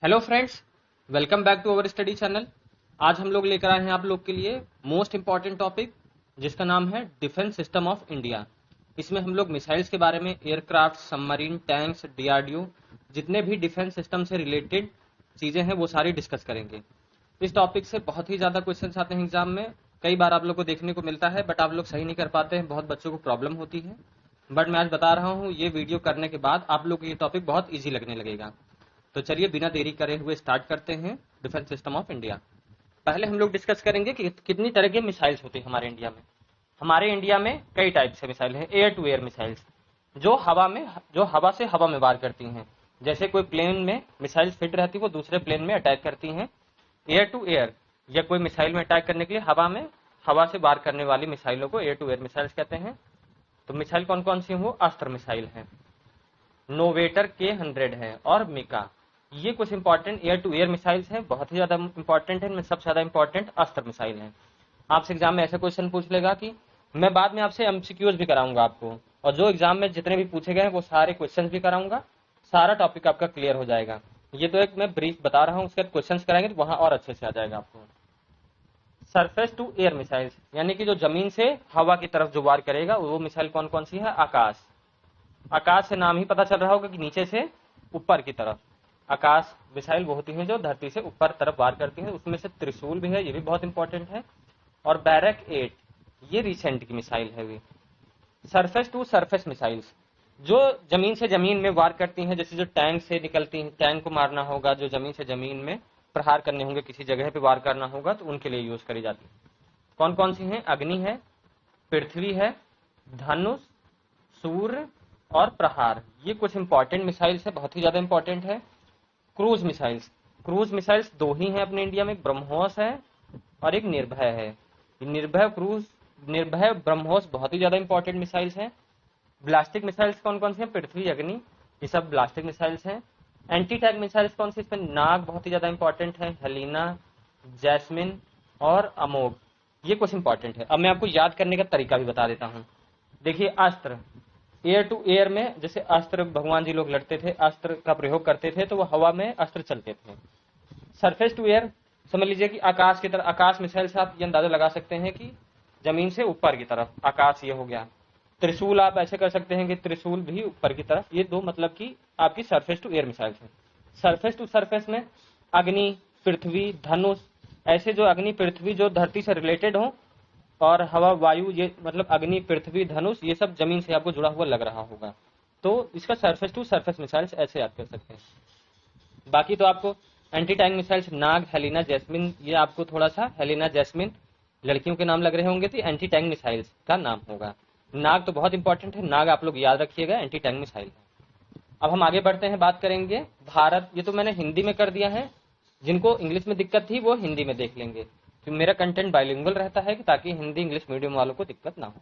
Hello friends, welcome back to our study channel. आज हम लोग लेकर आए हैं आप लोग के लिए मोस्ट इंपॉर्टेंट टॉपिक जिसका नाम है डिफेंस सिस्टम ऑफ इंडिया। इसमें हम लोग मिसाइल्स के बारे में, एयरक्राफ्ट, सबमरीन, टैंक्स, डीआरडीओ, जितने भी डिफेंस सिस्टम से रिलेटेड चीजें हैं वो सारी डिस्कस करेंगे। इस टॉपिक से बहुत ही ज्यादा क्वेश्चंस आते हैं एग्जाम में। कई बार आप लोग को देखने को मिलता है बट आप लोग सही नहीं कर पाते हैं, बहुत बच्चों को प्रॉब्लम होती है। बट मैं आज बता रहा हूँ, ये वीडियो करने के बाद आप लोग को ये टॉपिक बहुत ईजी लगने लगेगा। तो चलिए बिना देरी करे हुए स्टार्ट करते हैं डिफेंस सिस्टम ऑफ इंडिया। पहले हम लोग डिस्कस करेंगे कि कितनी तरह के मिसाइल्स होती है हमारे इंडिया में। हमारे इंडिया में कई टाइप से मिसाइल है। एयर टू एयर मिसाइल्स जो हवा से हवा में वार करती हैं। जैसे कोई प्लेन में मिसाइल फिट रहती है वो दूसरे प्लेन में अटैक करती हैं। एयर टू एयर या कोई मिसाइल में अटैक करने के लिए हवा से वार करने वाली मिसाइलों को एयर टू एयर मिसाइल्स कहते हैं। तो मिसाइल कौन कौन सी हैं? वो अस्त्र मिसाइल है, नोवेटर K-100 है और मिका। ये कुछ important air to air missiles हैं, बहुत ही ज्यादा इंपॉर्टेंट है। इनमें सबसे ज्यादा इंपॉर्टेंट अस्त्र मिसाइल है। आपसे एग्जाम में ऐसा क्वेश्चन पूछ लेगा कि मैं बाद में आपसे एमसीक्यूज भी कराऊंगा आपको, और जो एग्जाम में जितने भी पूछे गए हैं वो सारे क्वेश्चन भी कराऊंगा। सारा टॉपिक आपका क्लियर हो जाएगा। ये तो एक मैं ब्रीफ बता रहा हूँ, उसके बाद क्वेश्चन कराएंगे तो वहां और अच्छे से आ जाएगा आपको। सरफेस टू एयर मिसाइल्स यानी कि जो जमीन से हवा की तरफ जो वार करेगा वो मिसाइल कौन कौन सी है? आकाश। आकाश से नाम ही पता चल रहा होगा कि नीचे से ऊपर की तरफ आकाश मिसाइल वो होती हैं जो धरती से ऊपर तरफ वार करती हैं। उसमें से त्रिशूल भी है, ये भी बहुत इंपॉर्टेंट है। और बैरक 8 ये रिसेंट की मिसाइल है। भी सरफेस टू सरफेस मिसाइल्स जो जमीन से जमीन में वार करती हैं, जैसे जो टैंक से निकलती हैं। टैंक को मारना होगा, जो जमीन से जमीन में प्रहार करने होंगे, किसी जगह पे वार करना होगा तो उनके लिए यूज करी जाती है। कौन कौन सी हैं? अग्नि है, पृथ्वी है, धनुष, सूर्य और प्रहार। ये कुछ इंपॉर्टेंट मिसाइल्स है, बहुत ही ज्यादा इंपॉर्टेंट है। क्रूज मिसाइल्स, क्रूज मिसाइल्स दो ही हैं अपने इंडिया में, एक ब्रह्मोस है और एक निर्भय है। निर्भय ब्रह्मोस बहुत ही ज्यादा इंपॉर्टेंट मिसाइल्स हैं। ब्लास्टिक मिसाइल्स कौन कौन सी हैं? पृथ्वी, अग्नि, ये सब ब्लास्टिक मिसाइल्स हैं। एंटी टैंक मिसाइल्स कौन सी? इसमें नाग बहुत ही ज्यादा इंपॉर्टेंट है, हेलिना, जैस्मिन और अमोग, ये कुछ इंपॉर्टेंट है। अब मैं आपको याद करने का तरीका भी बता देता हूँ। देखिए, अस्त्र एयर टू एयर में जैसे अस्त्र भगवान जी लोग लड़ते थे, अस्त्र का प्रयोग करते थे तो वो हवा में अस्त्र चलते थे। सरफेस टू एयर समझ लीजिए कि आकाश की तरफ, आकाश मिसाइल से आप ये अंदाजा लगा सकते हैं कि जमीन से ऊपर की तरफ आकाश, ये हो गया। त्रिशूल आप ऐसे कर सकते हैं कि त्रिशूल भी ऊपर की तरफ। ये दो मतलब कि आपकी सरफेस टू एयर मिसाइल है। सरफेस टू सरफेस में अग्नि, पृथ्वी, धनुष, ऐसे जो अग्नि पृथ्वी जो धरती से रिलेटेड हो, और हवा वायु, ये मतलब अग्नि, पृथ्वी, धनुष, ये सब जमीन से आपको जुड़ा हुआ लग रहा होगा। तो इसका सरफेस टू सरफेस मिसाइल्स ऐसे याद कर सकते हैं। बाकी तो आपको एंटी टैंक मिसाइल्स नाग, हेलिना, जैस्मिन, ये आपको थोड़ा सा हेलिना, जैस्मिन लड़कियों के नाम लग रहे होंगे तो एंटी टैंक मिसाइल्स का नाम होगा। नाग तो बहुत इंपॉर्टेंट है, नाग आप लोग याद रखिएगा, एंटी टैंक मिसाइल है। अब हम आगे बढ़ते हैं, बात करेंगे भारत। ये तो मैंने हिंदी में कर दिया है, जिनको इंग्लिश में दिक्कत थी वो हिंदी में देख लेंगे, क्योंकि मेरा कंटेंट बाइलिंगुअल रहता है कि ताकि हिंदी इंग्लिश मीडियम वालों को दिक्कत ना हो।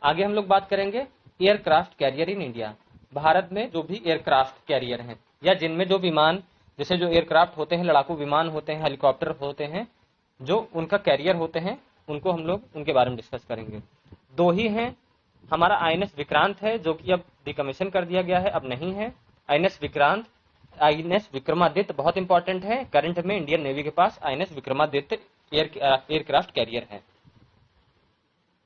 आगे हम लोग बात करेंगे एयरक्राफ्ट कैरियर इन इंडिया। भारत में जो भी एयरक्राफ्ट कैरियर हैं या जिनमें जो विमान, जैसे जो एयरक्राफ्ट होते हैं, लड़ाकू विमान होते हैं, हेलीकॉप्टर होते हैं, जो उनका कैरियर होते हैं, उनको हम लोग उनके बारे में डिस्कस करेंगे। दो ही हैं। हमारा INS विक्रांत है जो कि अब डिकमीशन कर दिया गया है, अब नहीं है। INS विक्रांत, INS विक्रमादित्य बहुत इंपॉर्टेंट है। करंट में इंडियन नेवी के पास INS विक्रमादित्य एयरक्राफ्ट कैरियर है।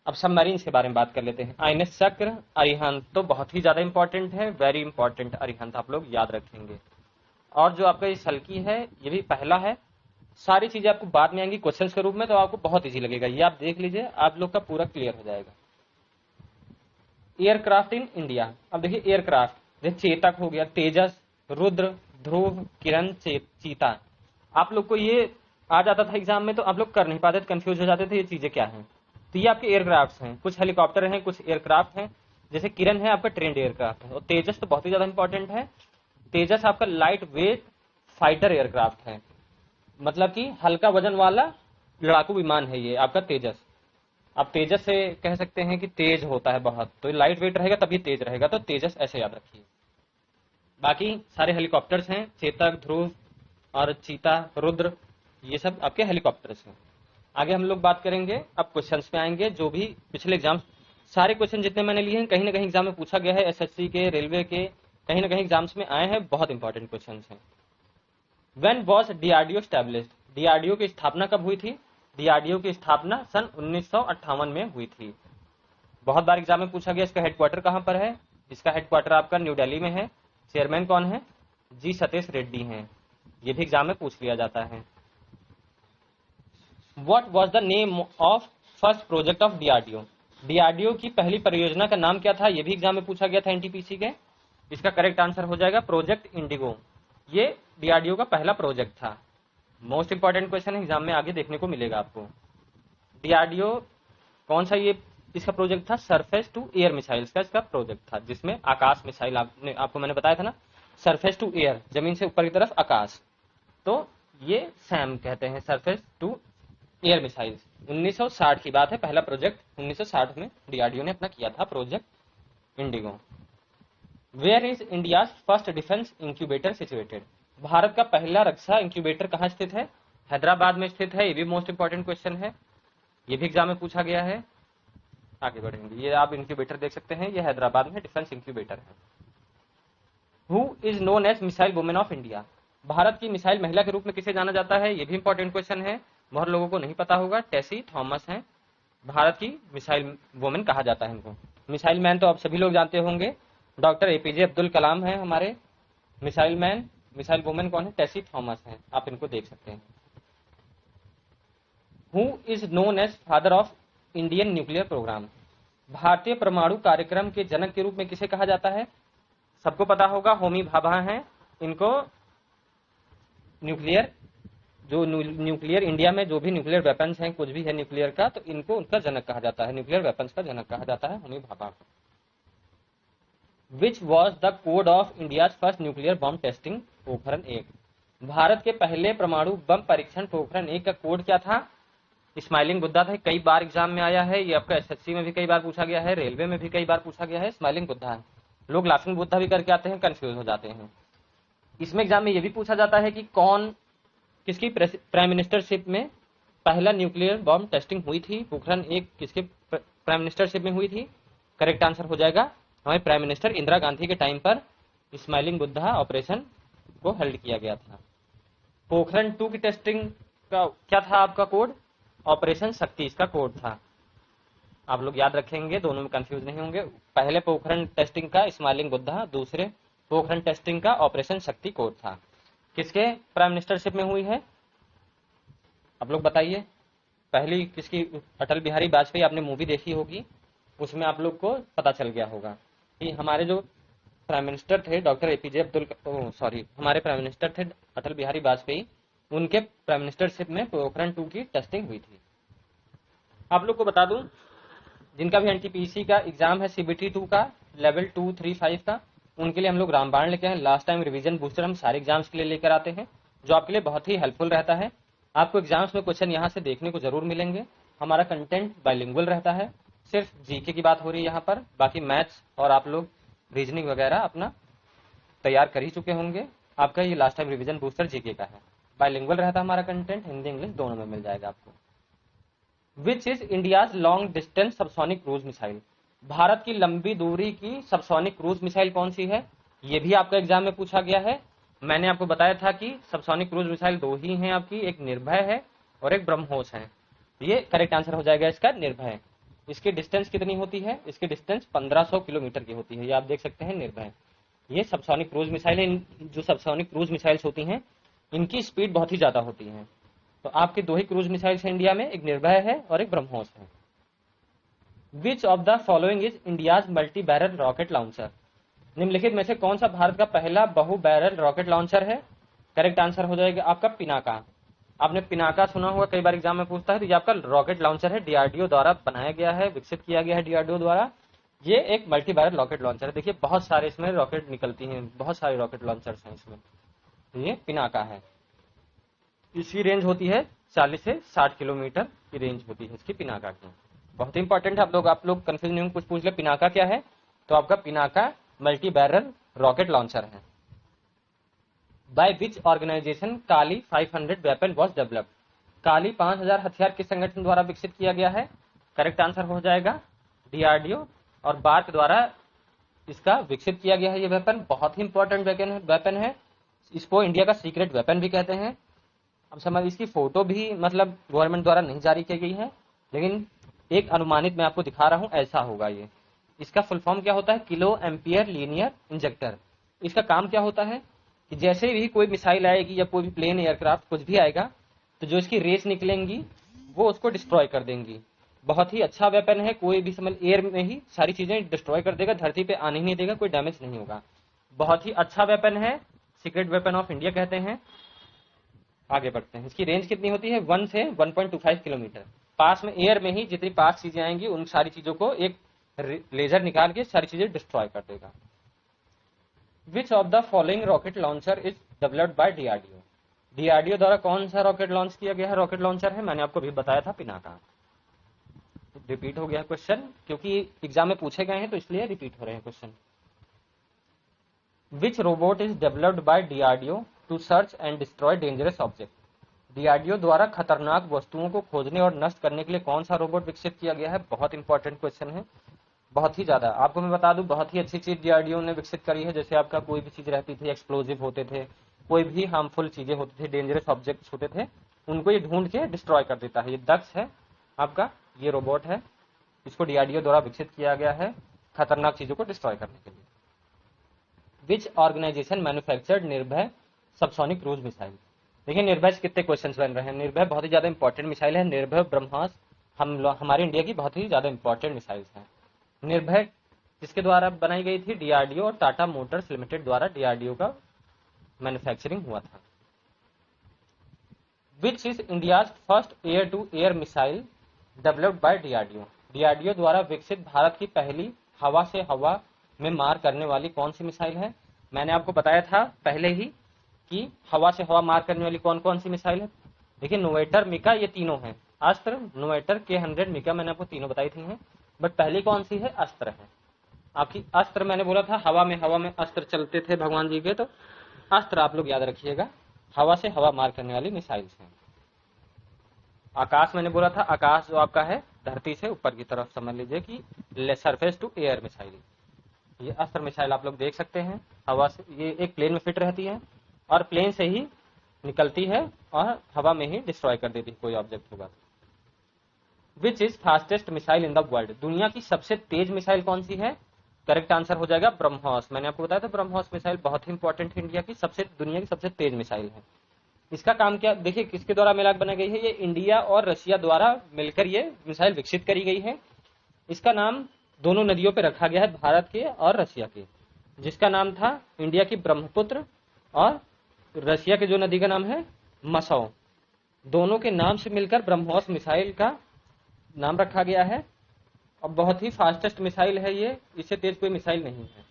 अब सबमरीन के बारे में बात कर लेते हैं। INS चक्र, अरिहंत तो बहुत ही ज्यादा इंपॉर्टेंट है, वेरी इंपॉर्टेंट अरिहंत आप लोग याद रखेंगे। और जो आपका ये सल्की है ये भी पहला है। सारी चीजें आपको बाद में आएंगी क्वेश्चन के रूप में, तो आपको बहुत इजी लगेगा। ये आप देख लीजिए, आप लोग का पूरा क्लियर हो जाएगा। एयरक्राफ्ट इन इंडिया, अब देखिए एयरक्राफ्ट जैसे चेतक हो गया, तेजस, रुद्र, ध्रुव, किरण, चीता। आप लोग को ये आ जाता था एग्जाम में तो आप लोग कर नहीं पाते, कंफ्यूज हो जाते थे ये चीजें क्या हैं। तो ये आपके एयरक्राफ्ट हैं, कुछ हेलीकॉप्टर हैं, कुछ एयरक्राफ्ट हैं। जैसे किरण है आपका ट्रेंड एयरक्राफ्ट है, और तेजस तो बहुत ही ज्यादा इंपॉर्टेंट है। तेजस आपका लाइट वेट फाइटर एयरक्राफ्ट है, मतलब कि हल्का वजन वाला लड़ाकू विमान है ये आपका तेजस। आप तेजस से कह सकते हैं कि तेज होता है बहुत, तो लाइट वेट रहेगा तभी तेज रहेगा, तो तेजस ऐसे याद रखिए। बाकी सारे हेलीकॉप्टर्स हैं, चेतक, ध्रुव और चीता, रुद्र, ये सब आपके हेलीकॉप्टर्स हैं। आगे हम लोग बात करेंगे, अब क्वेश्चंस पे आएंगे। जो भी पिछले एग्जाम, सारे क्वेश्चन जितने मैंने लिए हैं कहीं ना कहीं एग्जाम में पूछा गया है, SSC के, रेलवे के, कहीं ना कहीं एग्जाम्स में आए हैं, बहुत इंपॉर्टेंट क्वेश्चन हैं। When was DRDO established, DRDO की स्थापना कब हुई थी? डीआरडीओ की स्थापना सन 1958 में हुई थी। बहुत बार एग्जाम में पूछा गया इसका हेडक्वार्टर कहां पर है? इसका हेडक्वार्टर आपका न्यू दिल्ली में है। चेयरमैन कौन है? जी सतीश रेड्डी हैं। ये भी एग्जाम में पूछ लिया जाता है। What was the name of first project of DRDO, DRDO की पहली परियोजना का नाम क्या था? ये भी एग्जाम में पूछा गया था एनटीपीसी के। इसका करेक्ट आंसर हो जाएगा प्रोजेक्ट इंडिगो। ये डीआरडीओ का पहला प्रोजेक्ट था। मोस्ट इंपॉर्टेंट क्वेश्चन एग्जाम में आगे देखने को मिलेगा आपको। डीआरडीओ कौन सा ये इसका प्रोजेक्ट था? सरफेस टू एयर मिसाइल्स का इसका प्रोजेक्ट था, जिसमें आकाश मिसाइल आपको मैंने बताया था ना, सरफेस टू एयर, जमीन से ऊपर की तरफ आकाश, तो ये सैम कहते हैं, सरफेस टू एयर मिसाइल्स। 1960 की बात है, पहला प्रोजेक्ट 1960 में डीआरडीओ ने अपना किया था project Indigo. Where is India first defence incubator situated, भारत का पहला रक्षा इंक्यूबेटर कहाँ स्थित है? हैदराबाद में स्थित है। ये भी मोस्ट इंपॉर्टेंट क्वेश्चन है, ये भी एग्जाम में पूछा गया है। आगे बढ़ेंगे, ये आप इंक्यूबेटर देख सकते हैं, ये हैदराबाद में डिफेंस इंक्यूबेटर है। Who is known as missile women of India, भारत की मिसाइल महिला के रूप में किसे जाना जाता है? ये भी इंपॉर्टेंट क्वेश्चन है, बहुत लोगों को नहीं पता होगा। टेसी थॉमस हैं भारत की मिसाइल वुमेन कहा जाता है इनको। मिसाइल मैन तो आप सभी लोग जानते होंगे, डॉक्टर एपीजे अब्दुल कलाम है हमारे। मिसाइल मैन, मिसाइल वुमेन कौन है? टेसी थॉमस हैं, आप इनको देख सकते हैं। Who is known as father of Indian nuclear programme, भारतीय परमाणु कार्यक्रम के जनक के रूप में किसे कहा जाता है? सबको पता होगा, होमी भाभा हैं। इनको न्यूक्लियर इंडिया में जो भी न्यूक्लियर वेपन्स हैं, कुछ भी है न्यूक्लियर का, तो इनको उनका जनक कहा जाता है, न्यूक्लियर वेपन्स का जनक कहा जाता है होमी भाभा को। Which was the code of India first nuclear bomb testing Pokhran 1, Bharat के पहले परमाणु बम परीक्षण पोखरण 1 का कोड क्या था? स्माइलिंग बुद्धा था। कई बार एग्जाम में आया है, ये आपका एसएससी में भी कई बार पूछा गया है, रेलवे में भी कई बार पूछा गया है। स्माइलिंग बुद्धा है, लोग लाफिंग बुद्धा भी करके आते हैं, कंफ्यूज हो जाते हैं। इसमें एग्जाम में ये भी पूछा जाता है कि किसकी प्राइम मिनिस्टरशिप में पहला न्यूक्लियर बॉम्ब टेस्टिंग हुई थी? पोखरण 1 किसके प्राइम मिनिस्टरशिप में हुई थी? करेक्ट आंसर हो जाएगा हमारे प्राइम मिनिस्टर इंदिरा गांधी के टाइम पर स्माइलिंग बुद्धा ऑपरेशन को हेल्ड किया गया था। पोखरण 2 की टेस्टिंग का क्या था आपका कोड? ऑपरेशन शक्ति इसका कोड था। आप लोग याद रखेंगे, दोनों में कंफ्यूज नहीं होंगे। पहले पोखरण टेस्टिंग का स्माइलिंग बुद्धा, दूसरे पोखरण टेस्टिंग का ऑपरेशन शक्ति कोड था। किसके प्राइम मिनिस्टरशिप में हुई है? आप लोग बताइए। पहली किसकी? अटल बिहारी वाजपेयी, आपने मूवी देखी होगी, उसमें आप लोग को पता चल गया होगा कि हमारे जो प्राइम मिनिस्टर थे डॉक्टर एपीजे हमारे प्राइम मिनिस्टर थे अटल बिहारी वाजपेयी, उनके प्राइम मिनिस्टरशिप में पोखरण 2 की टेस्टिंग हुई थी। आप लोग को बता दूं, जिनका भी एनटीपीसी का एग्जाम है सीबीटी 2 का लेवल 2, 3, 5 का, उनके लिए हम लोग रामबाण लेके आए। लास्ट टाइम रिवीजन बूस्टर हम सारे एग्जाम्स के लिए लेकर आते हैं, जो आपके लिए बहुत ही हेल्पफुल रहता है। आपको एग्जाम्स में क्वेश्चन यहाँ से देखने को जरूर मिलेंगे। हमारा कंटेंट बाइलिंगुअल रहता है, सिर्फ जीके की बात हो रही है यहाँ पर, बाकी मैथ्स और आप लोग रीजनिंग वगैरह अपना तैयार कर ही चुके होंगे। आपका ये last time revision booster GK का है, बाइलिंगुअल रहता है हमारा कंटेंट, हिंदी इंग्लिश दोनों में मिल जाएगा आपको। विच is India's long distance subsonic cruise missile, Bharat की लंबी दूरी की सबसोनिक क्रूज मिसाइल कौन सी है? ये भी आपका एग्जाम में पूछा गया है। मैंने आपको बताया था कि सबसोनिक क्रूज मिसाइल 2 ही हैं आपकी, एक निर्भय है और एक ब्रह्मोस है। ये करेक्ट आंसर हो जाएगा इसका निर्भय। इसकी डिस्टेंस कितनी होती है? इसकी डिस्टेंस 1500 किलोमीटर की होती है। ये आप देख सकते हैं निर्भय, ये सबसोनिक क्रूज मिसाइल है। जो सबसोनिक क्रूज मिसाइल्स होती हैं इनकी स्पीड बहुत ही ज्यादा होती है। तो आपकी 2 ही क्रूज मिसाइल्स है इंडिया में, एक निर्भय है और एक ब्रह्मोस है। Which of the following is India's multi barrel rocket launcher, निम्नलिखित में से कौन सा भारत का पहला बहु बैरल रॉकेट लॉन्चर है? करेक्ट आंसर हो जाएगा आपका पिनाका। आपने पिनाका सुना होगा, कई बार एग्जाम में पूछता है। तो ये आपका रॉकेट लॉन्चर है, डीआरडीओ द्वारा बनाया गया है, विकसित किया गया है डीआरडीओ द्वारा। ये एक मल्टी बैरल रॉकेट लॉन्चर है। देखिए बहुत सारे इसमें रॉकेट निकलती हैं, बहुत सारे रॉकेट लॉन्चर्स हैं इसमें। तो ये पिनाका है, इसकी रेंज होती है 40 से 60 किलोमीटर की रेंज होती है इसकी पिनाका की। बहुत इंपॉर्टेंट है, आप लोग कंफ्यूज नहीं कुछ पूछ ले पिनाका क्या है, तो आपका Pinaka multi barrel rocket launcher है। By which organisation Kali 500 weapon was developed, Kali 5000 हथियार किस संगठन द्वारा विकसित किया गया है? करेक्ट आंसर हो जाएगा डीआरडीओ और बार्क द्वारा इसका विकसित किया गया है। ये वेपन बहुत ही इंपॉर्टेंट वेपन है। इसको इंडिया का सीक्रेट वेपन भी कहते हैं। अब समझ, इसकी फोटो भी मतलब गवर्नमेंट द्वारा नहीं जारी की गई है, लेकिन एक अनुमानित मैं आपको दिखा रहा हूं, ऐसा होगा ये। इसका फुल फॉर्म क्या होता है? Kilo ampere linear injector. इसका काम क्या होता है कि जैसे भी कोई मिसाइल आएगी या कोई भी प्लेन एयरक्राफ्ट कुछ भी आएगा, तो जो इसकी रेस निकलेंगी वो उसको डिस्ट्रॉय कर देंगी। बहुत ही अच्छा वेपन है, कोई भी समझ एयर में ही सारी चीजें डिस्ट्रॉय कर देगा, धरती पे आने ही नहीं देगा, कोई डैमेज नहीं होगा। बहुत ही अच्छा वेपन है, सीक्रेट वेपन ऑफ इंडिया कहते हैं। आगे बढ़ते हैं। इसकी रेंज कितनी होती है? 1 से 1.25 किलोमीटर। पास में एयर में ही जितनी पास चीजें आएंगी उन सारी चीजों को एक लेजर निकाल के सारी चीजें डिस्ट्रॉय कर देगा। विच of the following rocket launcher is developed by DRDO? DRDO द्वारा कौन सा रॉकेट लॉन्च किया गया है? रॉकेट लॉन्चर है, मैंने आपको भी बताया था, पिनाका। रिपीट हो गया क्वेश्चन, क्योंकि एग्जाम में पूछे गए हैं तो इसलिए रिपीट हो रहे हैं question. Which robot is developed by DRDO to search and destroy dangerous object? DRDO द्वारा खतरनाक वस्तुओं को खोजने और नष्ट करने के लिए कौन सा रोबोट विकसित किया गया है? बहुत इंपॉर्टेंट क्वेश्चन है, बहुत ही ज्यादा। आपको मैं बता दूं, बहुत ही अच्छी चीज डीआरडीओ ने विकसित करी है। जैसे आपका कोई भी चीज रहती थी, एक्सप्लोजिव होते थे, कोई भी हार्मफुल चीजें होती थी, डेंजरस ऑब्जेक्ट्स होते थे, उनको ये ढूंढ के डिस्ट्रॉय कर देता है। ये दक्ष है आपका, ये रोबोट है, इसको डीआरडीओ द्वारा विकसित किया गया है खतरनाक चीजों को डिस्ट्रॉय करने के लिए। विच ऑर्गेनाइजेशन मैन्युफैक्चर्ड निर्भय सबसोनिक क्रूज मिसाइल? देखिए निर्भय से कितने क्वेश्चंस बन रहे हैं। निर्भय बहुत ही ज्यादा इंपॉर्टेंट मिसाइल है। निर्भय ब्रह्मास हमारे इंडिया की बहुत ही ज्यादा इंपॉर्टेंट मिसाइल्स हैं। निर्भय किसके द्वारा बनाई गई थी? डीआरडीओ और टाटा मोटर्स लिमिटेड द्वारा डीआरडीओ का मैन्युफैक्चरिंग हुआ था। Which is India's first air to air missile developed by DRDO? DRDO द्वारा विकसित भारत की पहली हवा से हवा में मार करने वाली कौन सी मिसाइल है? मैंने आपको बताया था पहले ही कि हवा से हवा मार करने वाली कौन कौन सी मिसाइल है। देखिए नोवेटर, मिका, ये तीनों हैं। अस्त्र, नोवेटर, K100, मिका, मैंने आपको तीनों बताई थी हैं। बट पहली कौन सी है? अस्त्र है आपकी। अस्त्र मैंने बोला था हवा में अस्त्र चलते थे भगवान जी के, तो अस्त्र आप लोग याद रखिएगा, हवा से हवा मार करने वाली मिसाइल्स हैं। आकाश मैंने बोला था, आकाश जो आपका है धरती से ऊपर की तरफ, समझ लीजिए कि सरफेस टू एयर मिसाइल। ये अस्त्र मिसाइल आप लोग देख सकते हैं, हवा से, ये एक प्लेन में फिट रहती है और प्लेन से ही निकलती है और हवा में ही डिस्ट्रॉय कर देती है कोई ऑब्जेक्ट होगा। Which is fastest missile in the world? दुनिया की सबसे तेज मिसाइल कौन सी है? करेक्ट आंसर हो जाएगा ब्रह्मोस। मैंने आपको बताया था ब्रह्मोस मिसाइल बहुत ही इंपॉर्टेंट है, इंडिया की दुनिया की सबसे तेज मिसाइल है। इसका काम क्या? देखिए किसके द्वारा मिलाकर बनाई गई है? ये इंडिया और रशिया द्वारा मिलकर ये मिसाइल विकसित करी गई है। इसका नाम दोनों नदियों पे रखा गया है, भारत के और रशिया के, जिसका नाम था इंडिया की ब्रह्मपुत्र और रशिया के जो नदी का नाम है मसौ। दोनों के नाम से मिलकर ब्रह्मोस मिसाइल का नाम रखा गया है और बहुत ही फास्टेस्ट मिसाइल है ये, इससे तेज कोई मिसाइल नहीं है।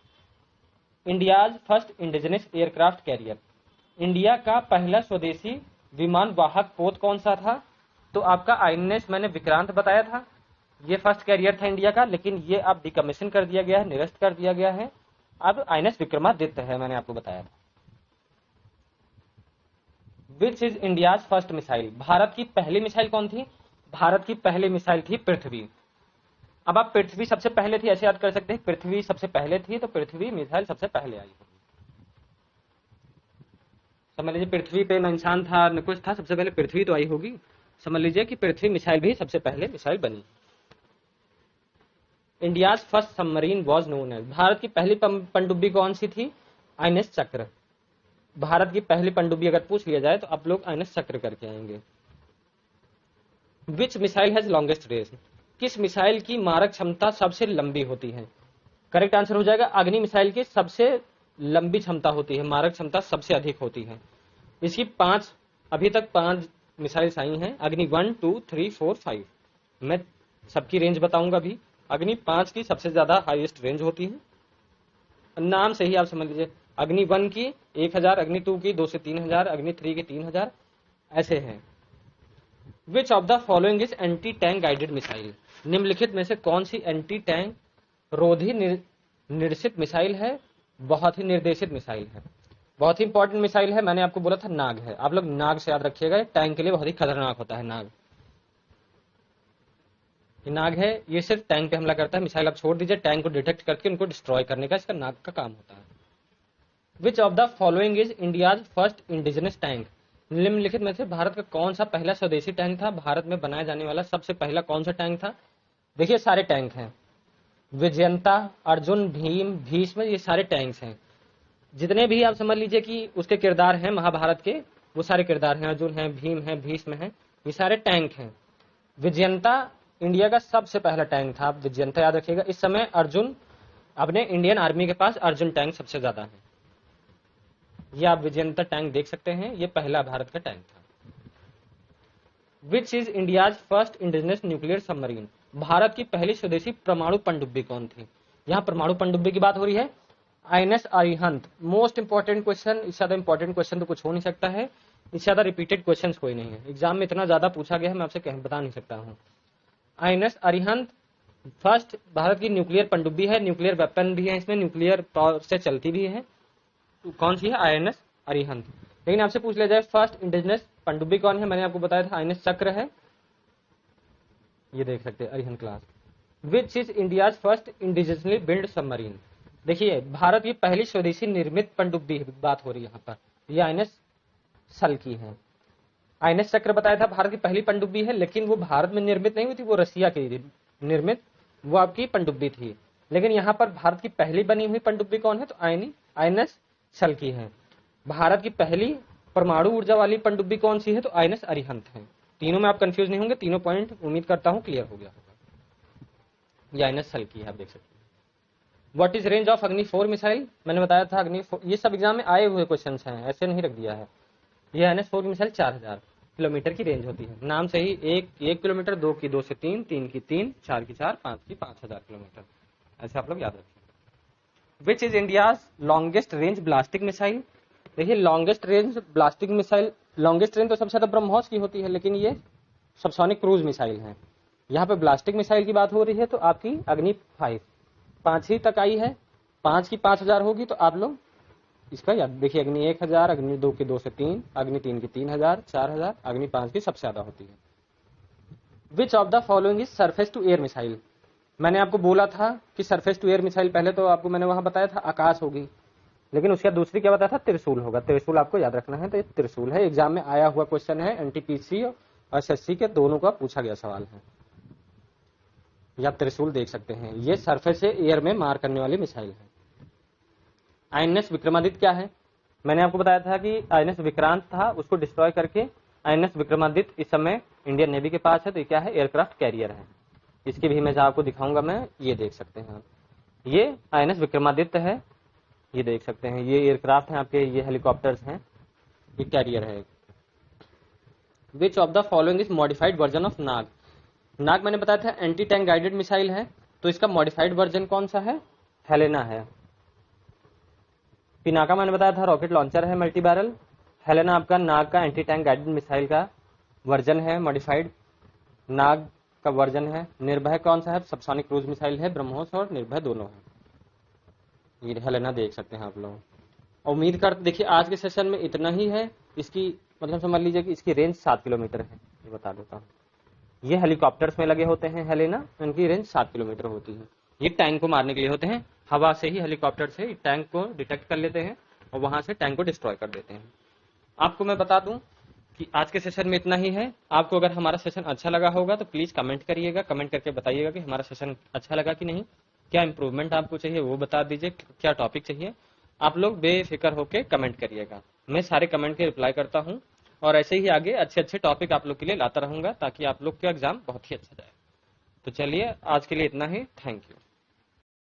India's first indigenous aircraft carrier? India का पहला स्वदेशी विमान वाहक पोत कौन सा था? तो आपका आईएनएस मैंने विक्रांत बताया था, ये फर्स्ट कैरियर था इंडिया का, लेकिन ये अब डिकमीशन कर दिया गया है, निरस्त कर दिया गया है। अब आईएनएस विक्रमादित्य है, मैंने आपको बताया था। Which is India's first missile? Bharat की पहली मिसाइल कौन थी? भारत की पहली मिसाइल थी पृथ्वी। अब आप पृथ्वी सबसे पहले थी ऐसे याद कर सकते हैं, पृथ्वी सबसे पहले थी तो पृथ्वी मिसाइल सबसे पहले आई होगी। समझ लीजिए पृथ्वी पे न इंसान था न कुछ था, सबसे पहले पृथ्वी तो आई होगी। समझ लीजिए कि पृथ्वी मिसाइल भी सबसे पहले मिसाइल बनी। India's first submarine was known as? भारत की पहली पनडुब्बी कौन सी थी? आईएनएस चक्र। भारत की पहली पनडुब्बी अगर पूछ लिया जाए तो आप लोग आईएनएस चक्र करके आएंगे। विच मिसाइल हैज लॉन्गेस्ट रेंज? किस मिसाइल की मारक क्षमता सबसे लंबी होती है? करेक्ट आंसर हो जाएगा अग्नि मिसाइल की सबसे लंबी क्षमता होती है, मारक क्षमता सबसे अधिक होती है। इसकी अभी तक 5 मिसाइल्स आई हैं, अग्नि 1, 2, 3, 4, 5। मैं सबकी रेंज बताऊंगा अभी। अग्नि 5 की सबसे ज्यादा हाईएस्ट रेंज होती है, नाम से ही आप समझ लीजिए। अग्नि 1 की 1000, अग्नि 2 की 2 से 3000, अग्नि 3 की 3000, ऐसे हैं। विच of the following is anti tank guided missile? निम्नलिखित में से कौन सी एंटी टैंक रोधी निर्देशित मिसाइल है? बहुत ही निर्देशित मिसाइल है, बहुत ही इंपॉर्टेंट मिसाइल है। मैंने आपको बोला था नाग है, आप लोग नाग से याद रखिएगा, टैंक के लिए बहुत ही खतरनाक होता है नाग। ये नाग है, ये सिर्फ टैंक पे हमला करता है। मिसाइल आप छोड़ दीजिए, टैंक को डिटेक्ट करके उनको डिस्ट्रॉय करने का इसका नाग का काम होता है। Which of the following is India's first indigenous tank, निम्नलिखित में से भारत का कौन सा पहला स्वदेशी टैंक था, भारत में बनाया जाने वाला सबसे पहला कौन सा टैंक था। देखिए सारे टैंक हैं, विजयंता, अर्जुन, भीम, भीष्म, ये सारे टैंक्स हैं। जितने भी आप समझ लीजिए कि उसके किरदार हैं महाभारत के, वो सारे किरदार हैं, अर्जुन है, भीम है, भीष्म है, ये सारे टैंक हैं। विजयंता इंडिया का सबसे पहला टैंक था, आप विजयंता याद रखिएगा। इस समय अर्जुन, अपने इंडियन आर्मी के पास अर्जुन टैंक सबसे ज्यादा है। ये आप विजयंता टैंक देख सकते हैं, ये पहला भारत का टैंक था। Which is India's first indigenous nuclear submarine, Bharat की पहली स्वदेशी परमाणु पनडुब्बी कौन थी। यहाँ परमाणु पनडुब्बी की बात हो रही है। INS Arihant, most important question, इससे ज्यादा इंपॉर्टेंट क्वेश्चन तो कुछ हो नहीं सकता है, इससे ज्यादा रिपीटेड क्वेश्चन कोई नहीं है, एग्जाम में इतना ज्यादा पूछा गया है, मैं आपसे बता नहीं सकता हूँ। आईएनएस अरिहंत फर्स्ट भारत की न्यूक्लियर पनडुब्बी है, न्यूक्लियर वेपन भी है, इसमें न्यूक्लियर पावर से चलती भी है। कौन सी है, आईएनएस अरिहंत। लेकिन आपसे पूछ लिया जाए फर्स्ट इंडिजिनस पनडुब्बी कौन है, मैंने आपको बताया था आईएनएस चक्र है, ये देख सकते हैं Arihant class. Which is India's first indigenously build submarine, देखिए भारत की पहली स्वदेशी निर्मित पनडुब्बी बात हो रही है यहाँ पर, ये आईएनएस सल की है। आईएनएस चक्र बताया था भारत की पहली पनडुब्बी है, लेकिन वो भारत में निर्मित नहीं हुई थी, वो रसिया की निर्मित वो आपकी पनडुब्बी थी। लेकिन यहाँ पर भारत की पहली बनी हुई पनडुब्बी कौन है, तो आईएनएस सल की है। भारत की पहली परमाणु ऊर्जा वाली पनडुब्बी कौन सी है, तो आईएनएस अरिहंत है। तीनों में आप कंफ्यूज नहीं होंगे, तीनों पॉइंट उम्मीद करता हूँ क्लियर हो गया होगा। ये आईएनएस सल की है, आप देख सकते हैं। व्हाट इज रेंज ऑफ अग्नि 4 मिसाइल, मैंने बताया था अग्नि 4, ये सब एग्जाम में आए हुए क्वेश्चन हैं, ऐसे नहीं रख दिया है। ये NS4 मिसाइल 4000 किलोमीटर की रेंज होती है, नाम से ही 1 किलोमीटर, 2 की 2 से 3, 3 की 3, 4 की 4, 5 की 5000 किलोमीटर, ऐसे आप लोग याद रखें। Which is India longest range ballistic missile, देखिए longest range ballistic missile, longest range तो सबसे ज्यादा ब्रह्मोस की होती है, लेकिन ये सबसोनिक क्रूज मिसाइल है। यहाँ पे ब्लास्टिक मिसाइल की बात हो रही है तो आपकी अग्नि 5 ही तक आई है, 5 की 5000 होगी, तो आप लोग इसका याद देखिए, अग्नि 1000, अग्नि 2 की 2 से 3, अग्नि 3 की 3000, 4000, अग्नि 5 की सबसे ज्यादा होती है। Which of the following is surface to air missile, मैंने आपको बोला था कि सरफेस टू एयर मिसाइल, पहले तो आपको मैंने वहां बताया था आकाश होगी, लेकिन उसके दूसरी क्या बताया था, त्रिशूल होगा, त्रिशूल आपको याद रखना है, तो ये त्रिशूल है, एग्जाम में आया हुआ क्वेश्चन है, एनटीपीसी और एसएससी के दोनों का पूछा गया सवाल है। या त्रिशूल देख सकते हैं, ये सरफेस से एयर में मार करने वाली मिसाइल है। आईएनएस विक्रमादित्य क्या है, मैंने आपको बताया था कि आईएनएस विक्रांत था, उसको डिस्ट्रॉय करके आईएनएस विक्रमादित्य इस समय इंडियन नेवी के पास है, तो ये क्या है, एयरक्राफ्ट कैरियर है। इसकी भी इमेज आपको दिखाऊंगा मैं, ये देख सकते हैं, ये आईएनएस विक्रमादित्य है, ये देख सकते हैं, ये एयरक्राफ्ट है आपके, ये हेलीकॉप्टर्स हैं, ये कैरियर है। Which of the following is modified version of Nag, Nag मैंने बताया था एंटी टैंक गाइडेड मिसाइल है, तो इसका मॉडिफाइड वर्जन कौन सा है, हेलेना है। पिनाका मैंने बताया था रॉकेट लॉन्चर है मल्टी बैरल, हेलेना आपका नाग का एंटी टैंक गाइडेड मिसाइल का वर्जन है, मॉडिफाइड नाग का वर्जन है। निर्भय कौन सा है, सबसोनिक क्रूज मिसाइल है, ब्रह्मोस और निर्भय दोनों है। ये हेलेना देख सकते हैं आप लोग। उम्मीद करते, देखिए आज के सेशन में इतना ही है, इसकी मतलब समझ लीजिए कि इसकी रेंज 7 किलोमीटर है, ये बता देता हूँ। ये हेलीकॉप्टर्स में लगे होते हैं हेलेना, इनकी रेंज 7 किलोमीटर होती है। ये टैंक को मारने के लिए होते हैं, हवा से ही हेलीकॉप्टर से टैंक को डिटेक्ट कर लेते हैं और वहां से टैंक को डिस्ट्रॉय कर देते हैं। आपको मैं बता दूं कि आज के सेशन में इतना ही है। आपको अगर हमारा सेशन अच्छा लगा होगा तो प्लीज कमेंट करिएगा, कमेंट करके बताइएगा कि हमारा सेशन अच्छा लगा कि नहीं, क्या इंप्रूवमेंट आपको चाहिए वो बता दीजिए, क्या टॉपिक चाहिए। आप लोग बेफिक्र होकर कमेंट करिएगा, मैं सारे कमेंट के रिप्लाई करता हूँ और ऐसे ही आगे अच्छे अच्छे टॉपिक आप लोग के लिए लाता रहूंगा ताकि आप लोग का एग्जाम बहुत ही अच्छा जाए। तो चलिए आज के लिए इतना ही, थैंक यू।